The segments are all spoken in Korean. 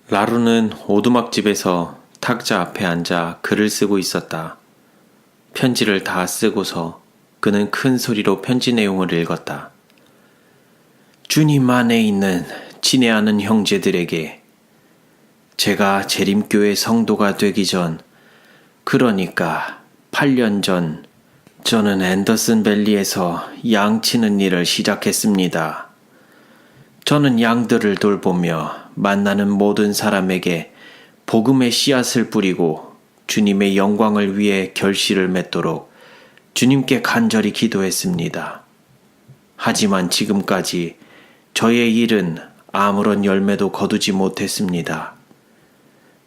라루는 오두막집에서 탁자 앞에 앉아 글을 쓰고 있었다. 편지를 다 쓰고서 그는 큰 소리로 편지 내용을 읽었다. 주님 안에 있는 친애하는 형제들에게 제가 재림교회 성도가 되기 전, 그러니까 8년 전, 저는 앤더슨 밸리에서 양 치는 일을 시작했습니다. 저는 양들을 돌보며 만나는 모든 사람에게 복음의 씨앗을 뿌리고 주님의 영광을 위해 결실을 맺도록 주님께 간절히 기도했습니다. 하지만 지금까지 저의 일은 아무런 열매도 거두지 못했습니다.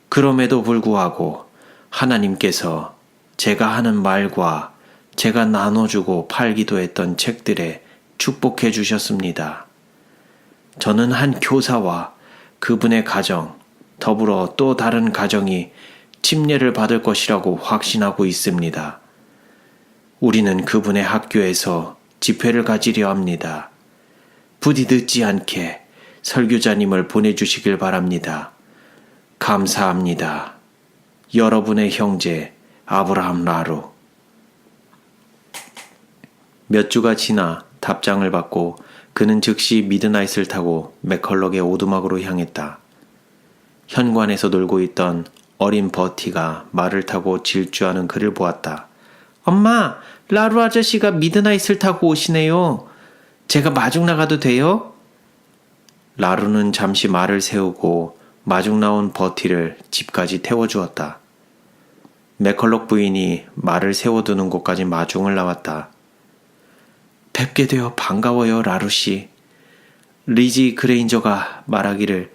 그럼에도 불구하고 하나님께서 제가 하는 말과 제가 나눠주고 팔기도 했던 책들에 축복해 주셨습니다. 저는 한 교사와 그분의 가정, 더불어 또 다른 가정이 침례를 받을 것이라고 확신하고 있습니다. 우리는 그분의 학교에서 집회를 가지려 합니다. 부디 늦지 않게 설교자님을 보내주시길 바랍니다. 감사합니다. 여러분의 형제 아브라함 라루. 몇 주가 지나 답장을 받고 그는 즉시 미드나잇을 타고 맥컬럭의 오두막으로 향했다. 현관에서 놀고 있던 어린 버티가 말을 타고 질주하는 그를 보았다. 엄마, 라루 아저씨가 미드나잇을 타고 오시네요. 제가 마중 나가도 돼요? 라루는 잠시 말을 세우고 마중 나온 버티를 집까지 태워주었다. 맥컬럭 부인이 말을 세워두는 곳까지 마중을 나왔다. 뵙게 되어 반가워요, 라루씨. 리지 그레인저가 말하기를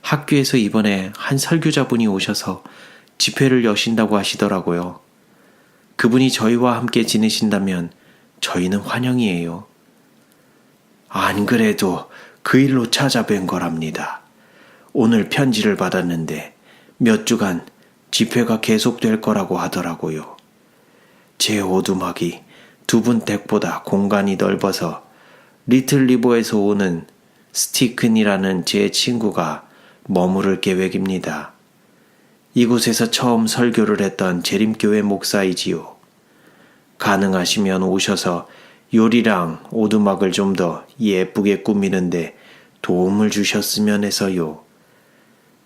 학교에서 이번에 한 설교자분이 오셔서 집회를 여신다고 하시더라고요. 그분이 저희와 함께 지내신다면 저희는 환영이에요. 안 그래도 그 일로 찾아뵌 거랍니다. 오늘 편지를 받았는데 몇 주간 집회가 계속될 거라고 하더라고요. 제 오두막이 두 분 댁보다 공간이 넓어서 리틀 리버에서 오는 스티큰이라는 제 친구가 머무를 계획입니다. 이곳에서 처음 설교를 했던 재림교회 목사이지요. 가능하시면 오셔서 요리랑 오두막을 좀 더 예쁘게 꾸미는데 도움을 주셨으면 해서요.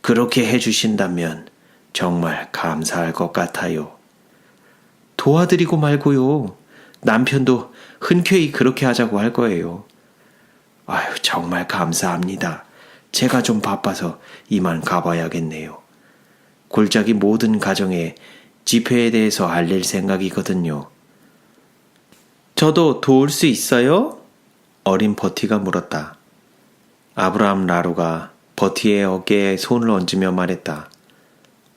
그렇게 해주신다면 정말 감사할 것 같아요. 도와드리고 말고요. 남편도 흔쾌히 그렇게 하자고 할 거예요. 아유, 정말 감사합니다. 제가 좀 바빠서 이만 가봐야겠네요. 골짜기 모든 가정에 집회에 대해서 알릴 생각이거든요. 저도 도울 수 있어요? 어린 버티가 물었다. 아브라함 라루가 버티의 어깨에 손을 얹으며 말했다.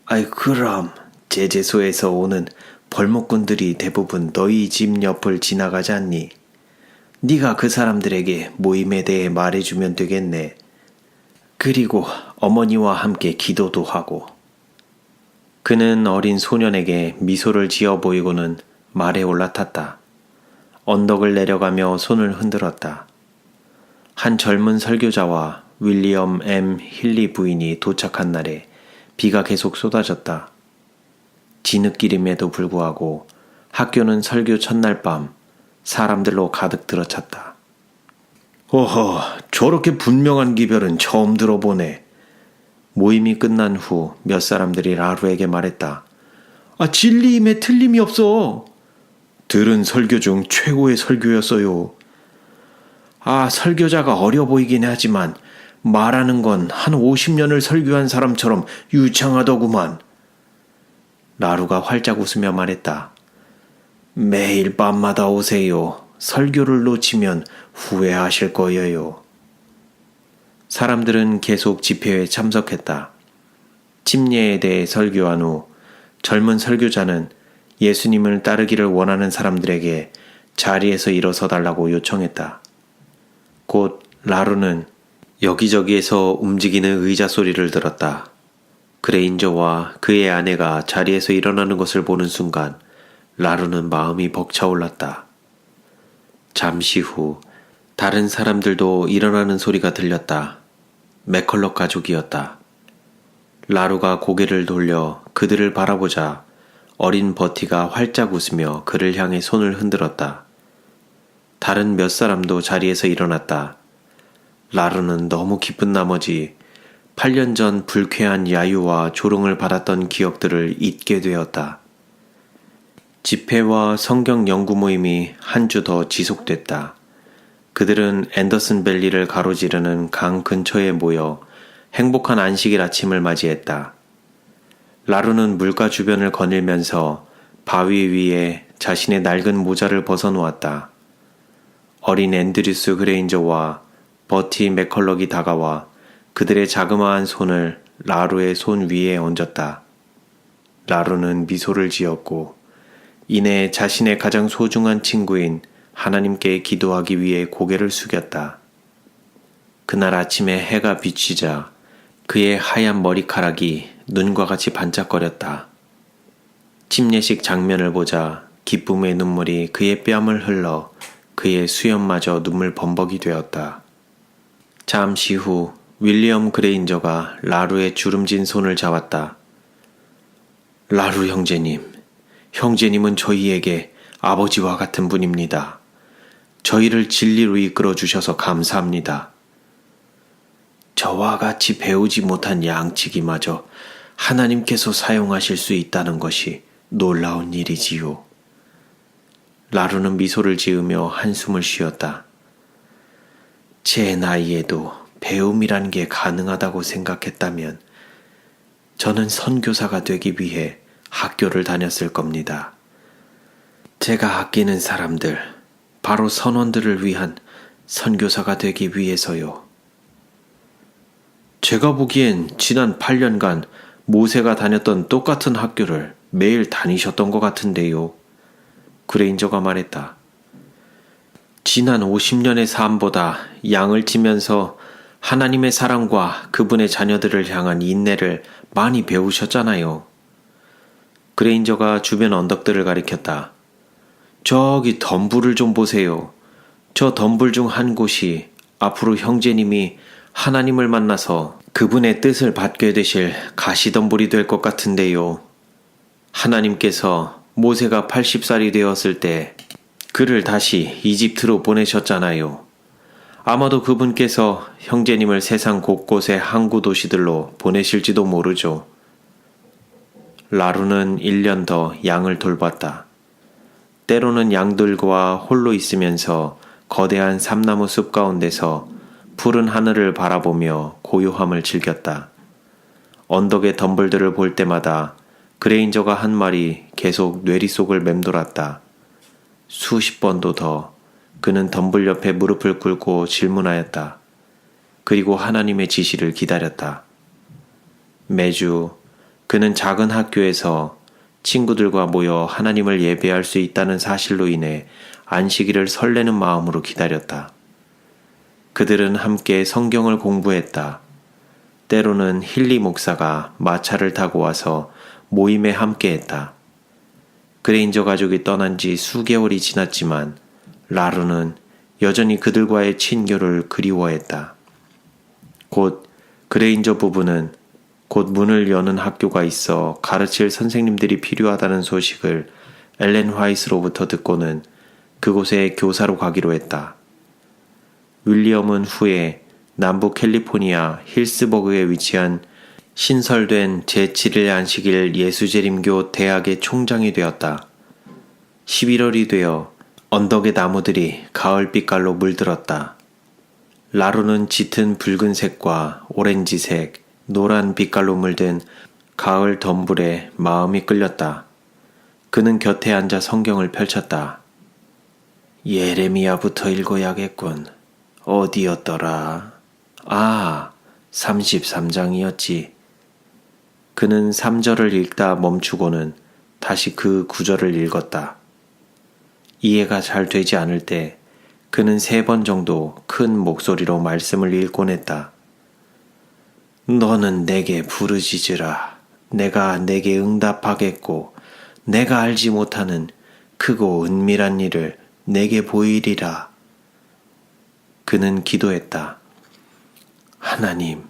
아이, 그럼 제재소에서 오는 벌목꾼들이 대부분 너희 집 옆을 지나가지 않니? 네가 그 사람들에게 모임에 대해 말해주면 되겠네. 그리고 어머니와 함께 기도도 하고. 그는 어린 소년에게 미소를 지어 보이고는 말에 올라탔다. 언덕을 내려가며 손을 흔들었다. 한 젊은 설교자와 윌리엄 M. 힐리 부인이 도착한 날에 비가 계속 쏟아졌다. 뒤늦길임에도 불구하고 학교는 설교 첫날 밤 사람들로 가득 들어찼다. 어허, 저렇게 분명한 기별은 처음 들어보네. 모임이 끝난 후 몇 사람들이 라루에게 말했다. 진리임에 틀림이 없어. 들은 설교 중 최고의 설교였어요. 설교자가 어려 보이긴 하지만 말하는 건 한 50년을 설교한 사람처럼 유창하더구만. 라루가 활짝 웃으며 말했다. 매일 밤마다 오세요. 설교를 놓치면 후회하실 거예요. 사람들은 계속 집회에 참석했다. 침례에 대해 설교한 후 젊은 설교자는 예수님을 따르기를 원하는 사람들에게 자리에서 일어서 달라고 요청했다. 곧 라루는 여기저기에서 움직이는 의자 소리를 들었다. 그레인저와 그의 아내가 자리에서 일어나는 것을 보는 순간 라루는 마음이 벅차올랐다. 잠시 후 다른 사람들도 일어나는 소리가 들렸다. 맥컬럭 가족이었다. 라루가 고개를 돌려 그들을 바라보자 어린 버티가 활짝 웃으며 그를 향해 손을 흔들었다. 다른 몇 사람도 자리에서 일어났다. 라루는 너무 기쁜 나머지 8년 전 불쾌한 야유와 조롱을 받았던 기억들을 잊게 되었다. 집회와 성경 연구 모임이 한 주 더 지속됐다. 그들은 앤더슨 밸리를 가로지르는 강 근처에 모여 행복한 안식일 아침을 맞이했다. 라루는 물가 주변을 거닐면서 바위 위에 자신의 낡은 모자를 벗어놓았다. 어린 앤드류스 그레인저와 버티 맥컬럭이 다가와 그들의 자그마한 손을 라루의 손 위에 얹었다. 라루는 미소를 지었고 이내 자신의 가장 소중한 친구인 하나님께 기도하기 위해 고개를 숙였다. 그날 아침에 해가 비치자 그의 하얀 머리카락이 눈과 같이 반짝거렸다. 침례식 장면을 보자 기쁨의 눈물이 그의 뺨을 흘러 그의 수염마저 눈물 범벅이 되었다. 잠시 후 윌리엄 그레인저가 라루의 주름진 손을 잡았다. 라루 형제님은 저희에게 아버지와 같은 분입니다. 저희를 진리로 이끌어 주셔서 감사합니다. 저와 같이 배우지 못한 양치기마저 하나님께서 사용하실 수 있다는 것이 놀라운 일이지요. 라루는 미소를 지으며 한숨을 쉬었다. 제 나이에도 배움이란 게 가능하다고 생각했다면 저는 선교사가 되기 위해 학교를 다녔을 겁니다. 제가 아끼는 사람들, 바로 선원들을 위한 선교사가 되기 위해서요. 제가 보기엔 지난 8년간 모세가 다녔던 똑같은 학교를 매일 다니셨던 것 같은데요. 그레인저가 말했다. 지난 50년의 삶보다 양을 치면서 하나님의 사랑과 그분의 자녀들을 향한 인내를 많이 배우셨잖아요. 그레인저가 주변 언덕들을 가리켰다. 저기 덤불을 좀 보세요. 저 덤불 중 한 곳이 앞으로 형제님이 하나님을 만나서 그분의 뜻을 받게 되실 가시덤불이 될 것 같은데요. 하나님께서 모세가 80살이 되었을 때 그를 다시 이집트로 보내셨잖아요. 아마도 그분께서 형제님을 세상 곳곳의 항구 도시들로 보내실지도 모르죠. 라루는 1년 더 양을 돌봤다. 때로는 양들과 홀로 있으면서 거대한 삼나무 숲 가운데서 푸른 하늘을 바라보며 고요함을 즐겼다. 언덕의 덤불들을 볼 때마다 그레인저가 한 말이 계속 뇌리 속을 맴돌았다. 수십 번도 더 그는 덤불 옆에 무릎을 꿇고 질문하였다. 그리고 하나님의 지시를 기다렸다. 매주 그는 작은 학교에서 친구들과 모여 하나님을 예배할 수 있다는 사실로 인해 안식일을 설레는 마음으로 기다렸다. 그들은 함께 성경을 공부했다. 때로는 힐리 목사가 마차를 타고 와서 모임에 함께했다. 그레인저 가족이 떠난 지 수개월이 지났지만 라루는 여전히 그들과의 친교를 그리워했다. 곧 그레인저 부부는 곧 문을 여는 학교가 있어 가르칠 선생님들이 필요하다는 소식을 엘렌 화이트로부터 듣고는 그곳에 교사로 가기로 했다. 윌리엄은 후에 남부 캘리포니아 힐스버그에 위치한 신설된 제7일 안식일 예수재림교 대학의 총장이 되었다. 11월이 되어 언덕의 나무들이 가을 빛깔로 물들었다. 라루는 짙은 붉은색과 오렌지색, 노란 빛깔로 물든 가을 덤불에 마음이 끌렸다. 그는 곁에 앉아 성경을 펼쳤다. 예레미야부터 읽어야겠군. 어디였더라? 33장이었지. 그는 3절을 읽다 멈추고는 다시 그 9절을 읽었다. 이해가 잘 되지 않을 때 그는 3번 정도 큰 목소리로 말씀을 읽곤 했다. 너는 내게 부르짖으라. 내가 내게 응답하겠고 내가 알지 못하는 크고 은밀한 일을 내게 보이리라. 그는 기도했다. 하나님,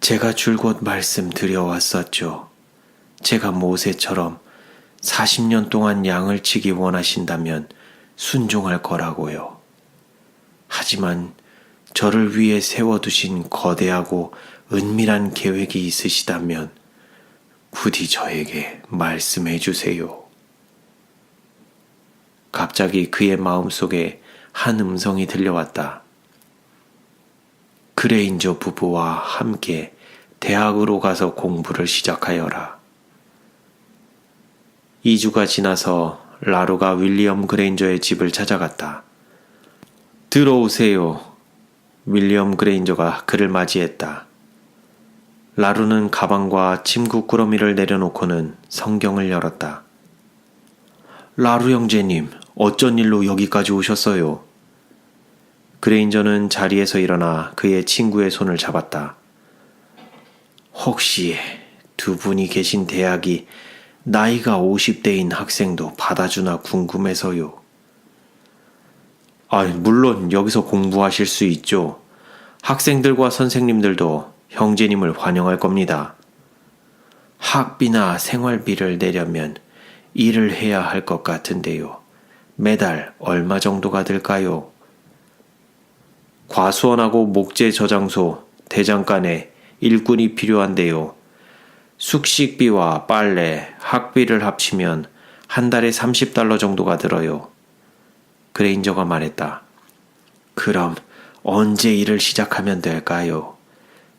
제가 줄곧 말씀드려왔었죠. 제가 모세처럼 40년 동안 양을 치기 원하신다면 순종할 거라고요. 하지만 저를 위해 세워두신 거대하고 은밀한 계획이 있으시다면 부디 저에게 말씀해 주세요. 갑자기 그의 마음속에 한 음성이 들려왔다. 그레인저 부부와 함께 대학으로 가서 공부를 시작하여라. 2주가 지나서 라루가 윌리엄 그레인저의 집을 찾아갔다. 들어오세요. 윌리엄 그레인저가 그를 맞이했다. 라루는 가방과 침구 꾸러미를 내려놓고는 성경을 열었다. 라루 형제님, 어쩐 일로 여기까지 오셨어요? 그레인저는 자리에서 일어나 그의 친구의 손을 잡았다. 혹시 두 분이 계신 대학이 나이가 50대인 학생도 받아주나 궁금해서요. 물론 여기서 공부하실 수 있죠. 학생들과 선생님들도 형제님을 환영할 겁니다. 학비나 생활비를 내려면 일을 해야 할 것 같은데요. 매달 얼마 정도가 들까요? 과수원하고 목재 저장소, 대장간에 일꾼이 필요한데요. 숙식비와 빨래, 학비를 합치면 한 달에 $30 정도가 들어요. 그레인저가 말했다. 그럼 언제 일을 시작하면 될까요?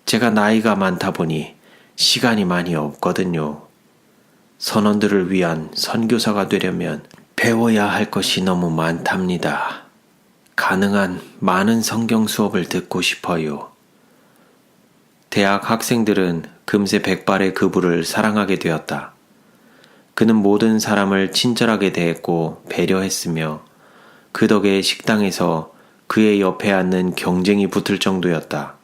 제가 나이가 많다 보니 시간이 많이 없거든요. 선원들을 위한 선교사가 되려면 배워야 할 것이 너무 많답니다. 가능한 많은 성경 수업을 듣고 싶어요. 대학 학생들은 금세 백발의 그부를 사랑하게 되었다. 그는 모든 사람을 친절하게 대했고 배려했으며 그 덕에 식당에서 그의 옆에 앉는 경쟁이 붙을 정도였다.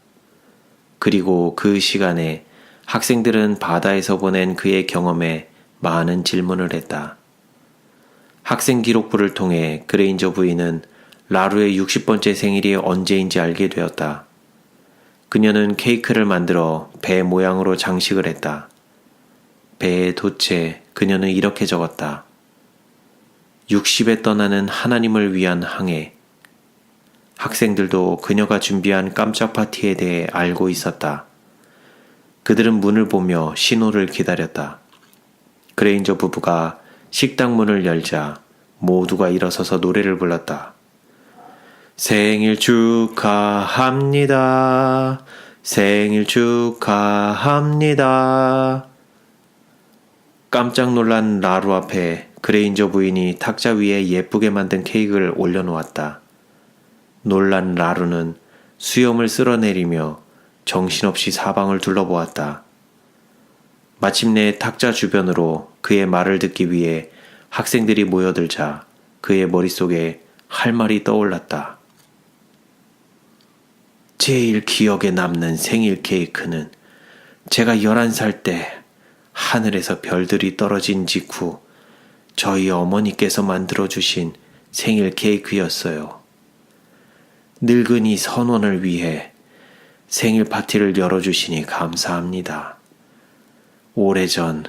그리고 그 시간에 학생들은 바다에서 보낸 그의 경험에 많은 질문을 했다. 학생 기록부를 통해 그레인저 부인은 라루의 60번째 생일이 언제인지 알게 되었다. 그녀는 케이크를 만들어 배 모양으로 장식을 했다. 배의 돛에 그녀는 이렇게 적었다. 60에 떠나는 하나님을 위한 항해. 학생들도 그녀가 준비한 깜짝 파티에 대해 알고 있었다. 그들은 문을 보며 신호를 기다렸다. 그레인저 부부가 식당 문을 열자 모두가 일어서서 노래를 불렀다. 생일 축하합니다. 생일 축하합니다. 깜짝 놀란 라루 앞에 그레인저 부인이 탁자 위에 예쁘게 만든 케이크를 올려놓았다. 놀란 라루는 수염을 쓸어내리며 정신없이 사방을 둘러보았다. 마침내 탁자 주변으로 그의 말을 듣기 위해 학생들이 모여들자 그의 머릿속에 할 말이 떠올랐다. 제일 기억에 남는 생일 케이크는 제가 11살 때 하늘에서 별들이 떨어진 직후 저희 어머니께서 만들어주신 생일 케이크였어요. 늙은이 선원을 위해 생일 파티를 열어주시니 감사합니다. 오래전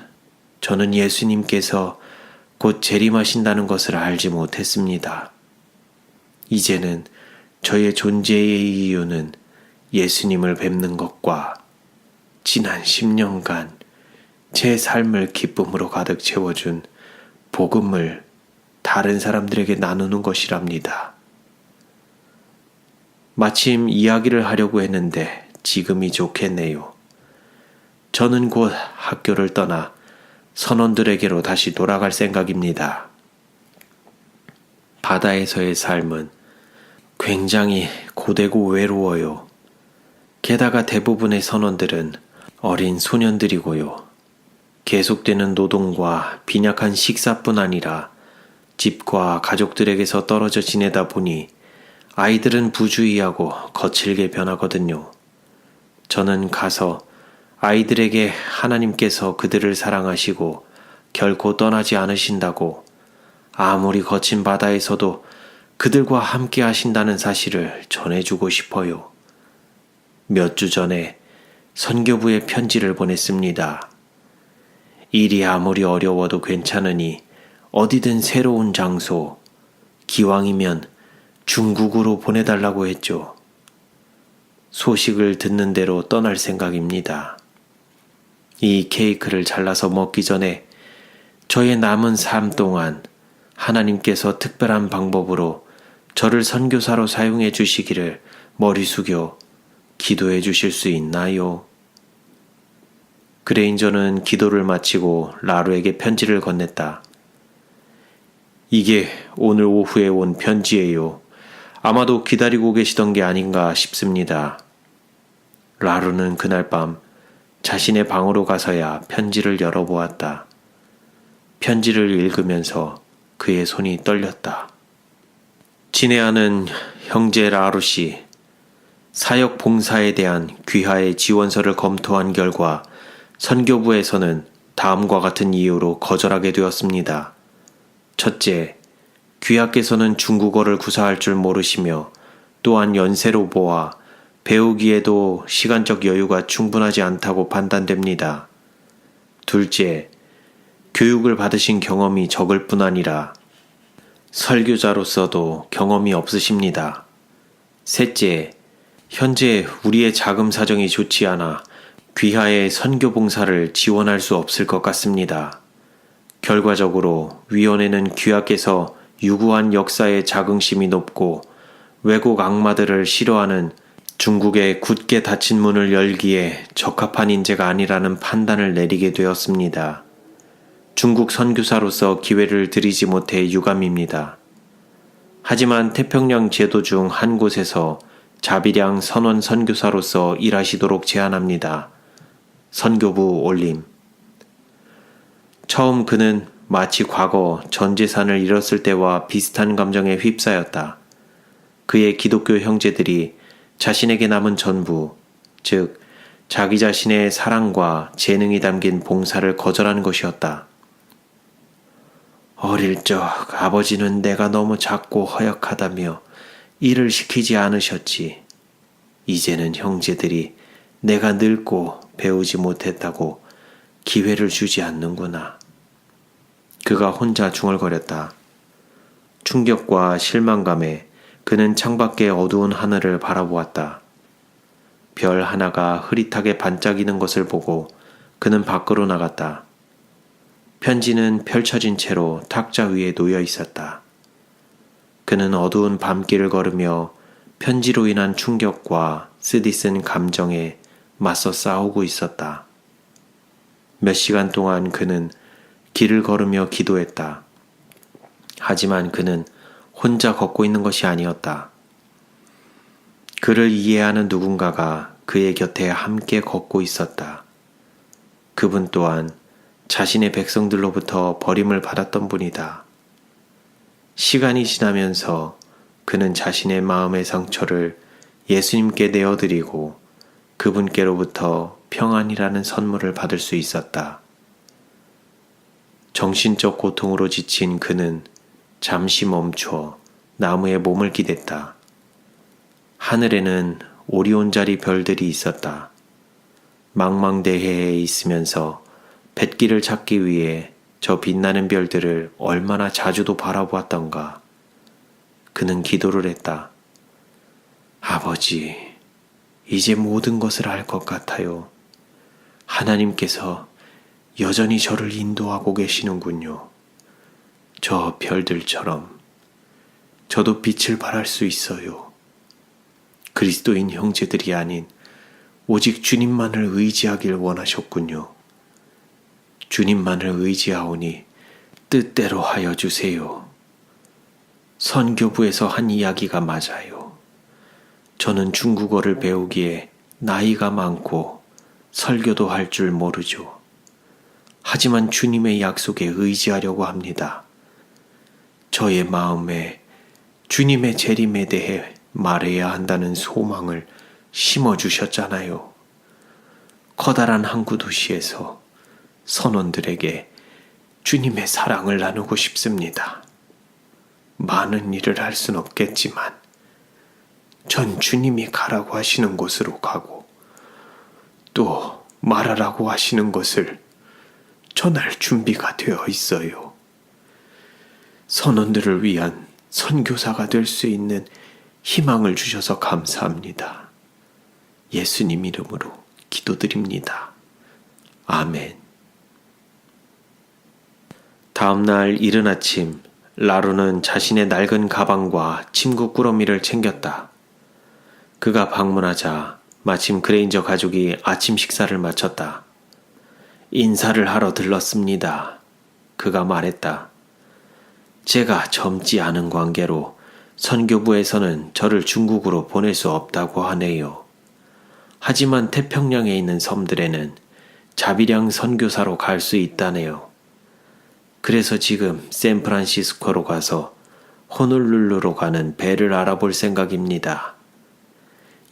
저는 예수님께서 곧 재림하신다는 것을 알지 못했습니다. 이제는 저의 존재의 이유는 예수님을 뵙는 것과 지난 10년간 제 삶을 기쁨으로 가득 채워준 복음을 다른 사람들에게 나누는 것이랍니다. 마침 이야기를 하려고 했는데 지금이 좋겠네요. 저는 곧 학교를 떠나 선원들에게로 다시 돌아갈 생각입니다. 바다에서의 삶은 굉장히 고되고 외로워요. 게다가 대부분의 선원들은 어린 소년들이고요. 계속되는 노동과 빈약한 식사뿐 아니라 집과 가족들에게서 떨어져 지내다 보니 아이들은 부주의하고 거칠게 변하거든요. 저는 가서 아이들에게 하나님께서 그들을 사랑하시고 결코 떠나지 않으신다고, 아무리 거친 바다에서도 그들과 함께 하신다는 사실을 전해주고 싶어요. 몇 주 전에 선교부에 편지를 보냈습니다. 일이 아무리 어려워도 괜찮으니 어디든 새로운 장소, 기왕이면 중국으로 보내달라고 했죠. 소식을 듣는 대로 떠날 생각입니다. 이 케이크를 잘라서 먹기 전에 저의 남은 삶 동안 하나님께서 특별한 방법으로 저를 선교사로 사용해 주시기를 머리 숙여 기도해 주실 수 있나요? 그레인저는 기도를 마치고 라루에게 편지를 건넸다. 이게 오늘 오후에 온 편지예요. 아마도 기다리고 계시던 게 아닌가 싶습니다. 라루는 그날 밤 자신의 방으로 가서야 편지를 열어보았다. 편지를 읽으면서 그의 손이 떨렸다. 친애하는 형제 라루 씨, 사역 봉사에 대한 귀하의 지원서를 검토한 결과 선교부에서는 다음과 같은 이유로 거절하게 되었습니다. 첫째, 귀하께서는 중국어를 구사할 줄 모르시며 또한 연세로 보아 배우기에도 시간적 여유가 충분하지 않다고 판단됩니다. 둘째, 교육을 받으신 경험이 적을 뿐 아니라 설교자로서도 경험이 없으십니다. 셋째, 현재 우리의 자금 사정이 좋지 않아 귀하의 선교 봉사를 지원할 수 없을 것 같습니다. 결과적으로 위원회는 귀하께서 유구한 역사에 자긍심이 높고 외국 악마들을 싫어하는 중국의 굳게 닫힌 문을 열기에 적합한 인재가 아니라는 판단을 내리게 되었습니다. 중국 선교사로서 기회를 드리지 못해 유감입니다. 하지만 태평양 제도 중 한 곳에서 자비량 선원 선교사로서 일하시도록 제안합니다. 선교부 올림. 처음 그는 마치 과거 전 재산을 잃었을 때와 비슷한 감정에 휩싸였다. 그의 기독교 형제들이 자신에게 남은 전부, 즉 자기 자신의 사랑과 재능이 담긴 봉사를 거절한 것이었다. 어릴 적 아버지는 내가 너무 작고 허약하다며 일을 시키지 않으셨지. 이제는 형제들이 내가 늙고 배우지 못했다고 기회를 주지 않는구나. 그가 혼자 중얼거렸다. 충격과 실망감에 그는 창밖의 어두운 하늘을 바라보았다. 별 하나가 흐릿하게 반짝이는 것을 보고 그는 밖으로 나갔다. 편지는 펼쳐진 채로 탁자 위에 놓여 있었다. 그는 어두운 밤길을 걸으며 편지로 인한 충격과 쓰디쓴 감정에 맞서 싸우고 있었다. 몇 시간 동안 그는 길을 걸으며 기도했다. 하지만 그는 혼자 걷고 있는 것이 아니었다. 그를 이해하는 누군가가 그의 곁에 함께 걷고 있었다. 그분 또한 자신의 백성들로부터 버림을 받았던 분이다. 시간이 지나면서 그는 자신의 마음의 상처를 예수님께 내어드리고 그분께로부터 평안이라는 선물을 받을 수 있었다. 정신적 고통으로 지친 그는 잠시 멈춰 나무에 몸을 기댔다. 하늘에는 오리온자리 별들이 있었다. 망망대해에 있으면서 뱃길을 찾기 위해 저 빛나는 별들을 얼마나 자주도 바라보았던가. 그는 기도를 했다. 아버지, 이제 모든 것을 알 것 같아요. 하나님께서 여전히 저를 인도하고 계시는군요. 저 별들처럼 저도 빛을 발할 수 있어요. 그리스도인 형제들이 아닌 오직 주님만을 의지하길 원하셨군요. 주님만을 의지하오니 뜻대로 하여 주세요. 선교부에서 한 이야기가 맞아요. 저는 중국어를 배우기에 나이가 많고 설교도 할 줄 모르죠. 하지만 주님의 약속에 의지하려고 합니다. 저의 마음에 주님의 재림에 대해 말해야 한다는 소망을 심어주셨잖아요. 커다란 항구 도시에서 선원들에게 주님의 사랑을 나누고 싶습니다. 많은 일을 할 순 없겠지만 전 주님이 가라고 하시는 곳으로 가고 또 말하라고 하시는 것을 전할 준비가 되어 있어요. 선원들을 위한 선교사가 될 수 있는 희망을 주셔서 감사합니다. 예수님 이름으로 기도드립니다. 아멘. 다음 날 이른 아침, 라루는 자신의 낡은 가방과 침구 꾸러미를 챙겼다. 그가 방문하자 마침 그레인저 가족이 아침 식사를 마쳤다. 인사를 하러 들렀습니다. 그가 말했다. 제가 젊지 않은 관계로 선교부에서는 저를 중국으로 보낼 수 없다고 하네요. 하지만 태평양에 있는 섬들에는 자비량 선교사로 갈 수 있다네요. 그래서 지금 샌프란시스코로 가서 호놀룰루로 가는 배를 알아볼 생각입니다.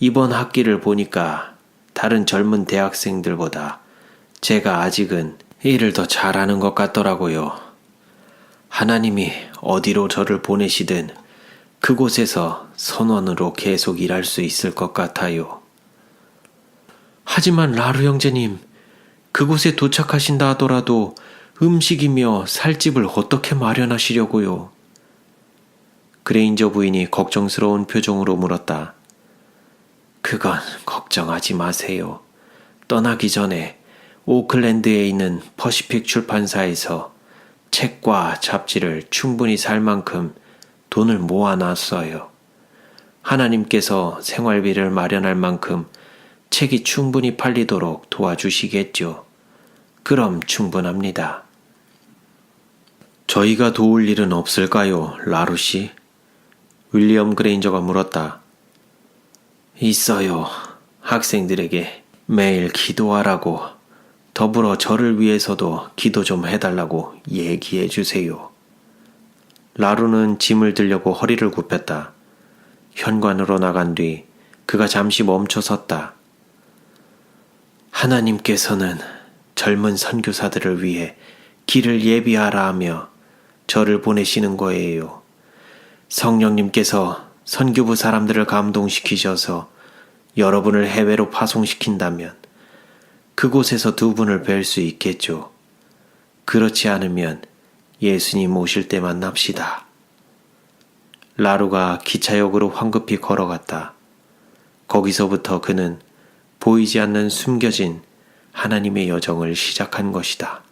이번 학기를 보니까 다른 젊은 대학생들보다 제가 아직은 일을 더 잘하는 것 같더라고요. 하나님이 어디로 저를 보내시든 그곳에서 선원으로 계속 일할 수 있을 것 같아요. 하지만 라루 형제님, 그곳에 도착하신다 하더라도 음식이며 살집을 어떻게 마련하시려고요? 그레인저 부인이 걱정스러운 표정으로 물었다. 그건 걱정하지 마세요. 떠나기 전에 오클랜드에 있는 퍼시픽 출판사에서 책과 잡지를 충분히 살 만큼 돈을 모아놨어요. 하나님께서 생활비를 마련할 만큼 책이 충분히 팔리도록 도와주시겠죠. 그럼 충분합니다. 저희가 도울 일은 없을까요, 라루 씨? 윌리엄 그레인저가 물었다. 있어요. 학생들에게 매일 기도하라고, 더불어 저를 위해서도 기도 좀 해달라고 얘기해 주세요. 라루는 짐을 들려고 허리를 굽혔다. 현관으로 나간 뒤 그가 잠시 멈춰 섰다. 하나님께서는 젊은 선교사들을 위해 길을 예비하라 하며 저를 보내시는 거예요. 성령님께서 선교부 사람들을 감동시키셔서 여러분을 해외로 파송시킨다면 그곳에서 두 분을 뵐 수 있겠죠. 그렇지 않으면 예수님 오실 때 만납시다. 라루가 기차역으로 황급히 걸어갔다. 거기서부터 그는 보이지 않는 숨겨진 하나님의 여정을 시작한 것이다.